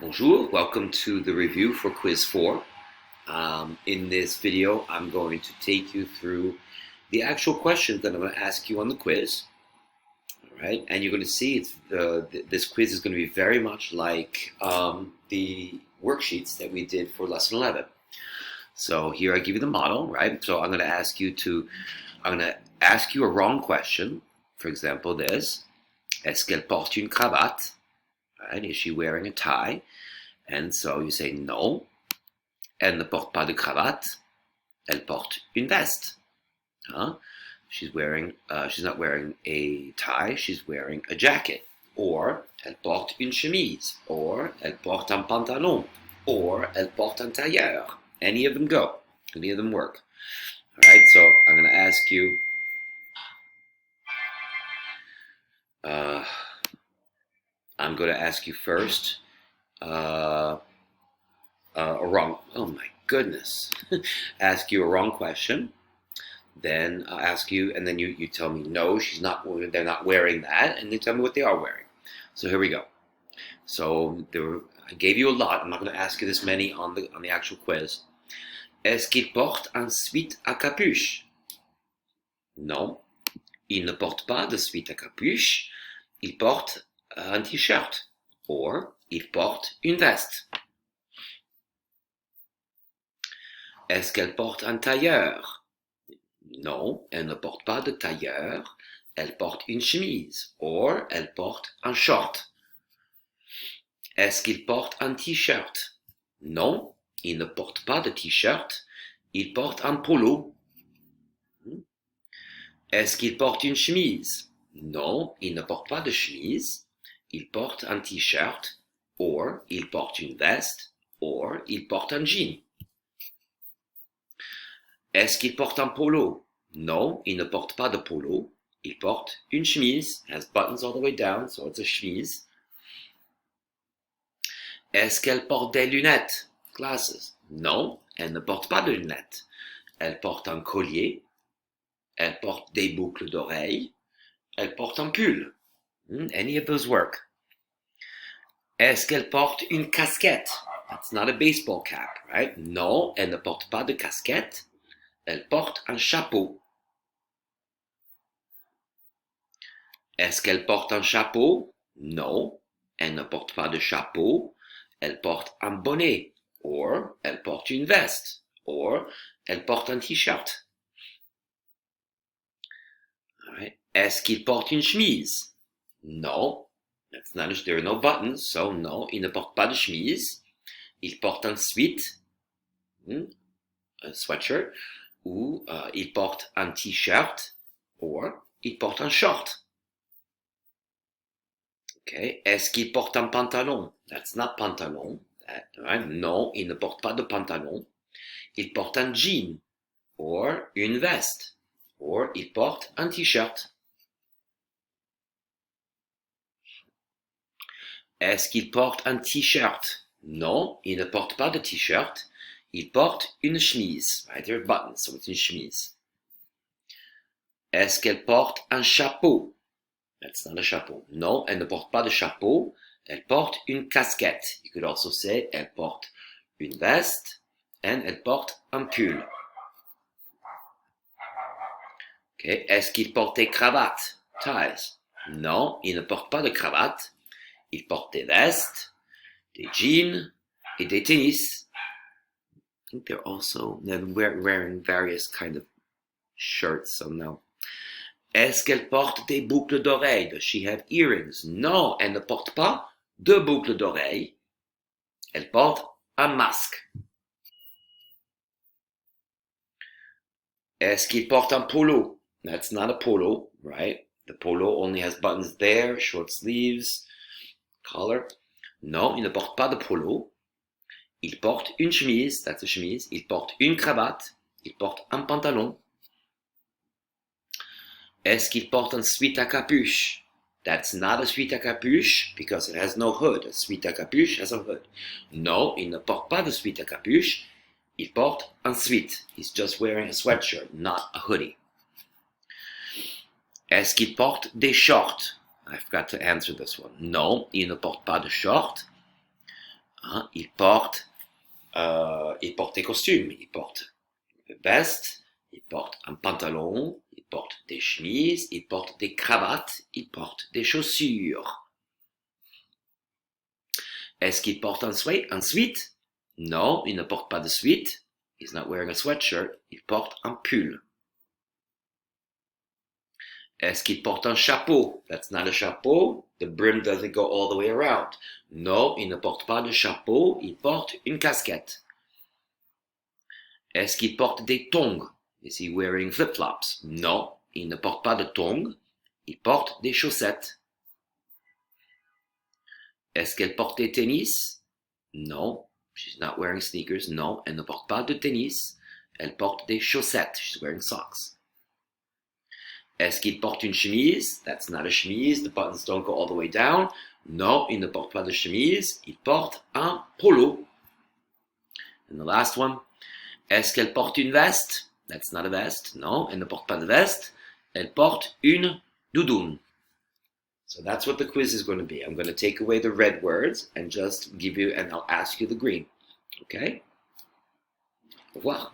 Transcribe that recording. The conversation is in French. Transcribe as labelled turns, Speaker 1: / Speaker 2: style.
Speaker 1: Bonjour, welcome to the review for quiz 4. In this video, I'm going to take you through the actual questions that I'm going to ask you on the quiz. All right, and you're going to see this quiz is going to be very much like the worksheets that we did for lesson 11. So here I give you the model, right? So I'm going to ask you a wrong question. For example, this: Est-ce qu'elle porte une cravate? Right? Is she wearing a tie? And so you say no. Elle ne porte pas de cravate. Elle porte une veste. Huh? She's not wearing a tie. She's wearing a jacket. Or elle porte une chemise. Or elle porte un pantalon. Or elle porte un tailleur. Any of them go. Any of them work. All right. So I'm going to ask you. I'm going to ask you first. A wrong. Oh my goodness. Ask you a wrong question. Then I'll ask you, and then you tell me no, she's not. They're not wearing that, and they tell me what they are wearing. So here we go. So I gave you a lot. I'm not going to ask you this many on the actual quiz. Est-ce qu'il porte un sweat à capuche? Non, il ne porte pas de sweat à capuche. Il porte un t-shirt. Or il porte une veste. Est-ce qu'elle porte un tailleur? Non, elle ne porte pas de tailleur. Elle porte une chemise. Or elle porte un short. Est-ce qu'il porte un t-shirt? Non, il ne porte pas de t-shirt. Il porte un polo. Est-ce qu'il porte une chemise? Non, il ne porte pas de chemise. Il porte un t-shirt. Or il porte une veste. Or il porte un jean. Est-ce qu'il porte un polo? Non, il ne porte pas de polo. Il porte une chemise. Has buttons all the way down, so it's a chemise. Est-ce qu'elle porte des lunettes? Glasses. Non, elle ne porte pas de lunettes. Elle porte un collier. Elle porte des boucles d'oreilles. Elle porte un pull. Any of those work. Est-ce qu'elle porte une casquette? That's not a baseball cap, right? Non, elle ne porte pas de casquette. Elle porte un chapeau. Est-ce qu'elle porte un chapeau? Non, elle ne porte pas de chapeau. Elle porte un bonnet. Or, elle porte une veste. Or, elle porte un t-shirt. Right. Est-ce qu'il porte une chemise? Non, there are no buttons, so no, il ne porte pas de chemise. Il porte un sweat, un sweatshirt, ou il porte un t-shirt, or il porte un short. Okay. Est-ce qu'il porte un pantalon? That's not pantalon. Right? Non, il ne porte pas de pantalon. Il porte un jean, or une veste, or il porte un t-shirt. Est-ce qu'il porte un t-shirt? Non, il ne porte pas de t-shirt. Il porte une chemise. Right, there are buttons, so it's une chemise. Est-ce qu'elle porte un chapeau? That's not a chapeau. Non, elle ne porte pas de chapeau. Elle porte une casquette. You could also say elle porte une veste and elle porte un pull. Okay. Est-ce qu'il porte des cravates? Ties. Non, il ne porte pas de cravate. Il porte des vestes, des jeans et des tennis. I think they're wearing various kind of shirts, so no. Est-ce qu'elle porte des boucles d'oreilles? Does she have earrings? Non, elle ne porte pas de boucles d'oreilles. Elle porte un masque. Est-ce qu'il porte un polo? That's not a polo, right? The polo only has buttons there, short sleeves, collar. Non, il ne porte pas de polo. Il porte une chemise, that's a chemise. Il porte une cravate. Il porte un pantalon. Est-ce qu'il porte un sweat à capuche? That's not a sweat à capuche because it has no hood. A sweat à capuche has a hood. Non, il ne porte pas de sweat à capuche. Il porte un sweat. He's just wearing a sweatshirt, not a hoodie. Est-ce qu'il porte des shorts? I forgot to answer this one. Non, il ne porte pas de shorts. Hein? Il porte des costumes. Il porte une veste, il porte un pantalon, il porte des chemises, il porte des cravates, il porte des chaussures. Est-ce qu'il porte un sweat? Non, il ne porte pas de sweat. He's not wearing a sweatshirt. Il porte un pull. Est-ce qu'il porte un chapeau? That's not a chapeau. The brim doesn't go all the way around. Non, il ne porte pas de chapeau. Il porte une casquette. Est-ce qu'il porte des tongs? Is he wearing flip-flops? Non, il ne porte pas de tongs. Il porte des chaussettes. Est-ce qu'elle porte des tennis? Non, she's not wearing sneakers. Non, elle ne porte pas de tennis. Elle porte des chaussettes. She's wearing socks. Est-ce qu'il porte une chemise? That's not a chemise. The buttons don't go all the way down. Non, il ne porte pas de chemise. Il porte un polo. And the last one. Est-ce qu'elle porte une veste? That's not a vest. Non, elle ne porte pas de veste. Elle porte une doudoune. So that's what the quiz is going to be. I'm going to take away the red words and just give you, and I'll ask you the green. Okay? Au revoir.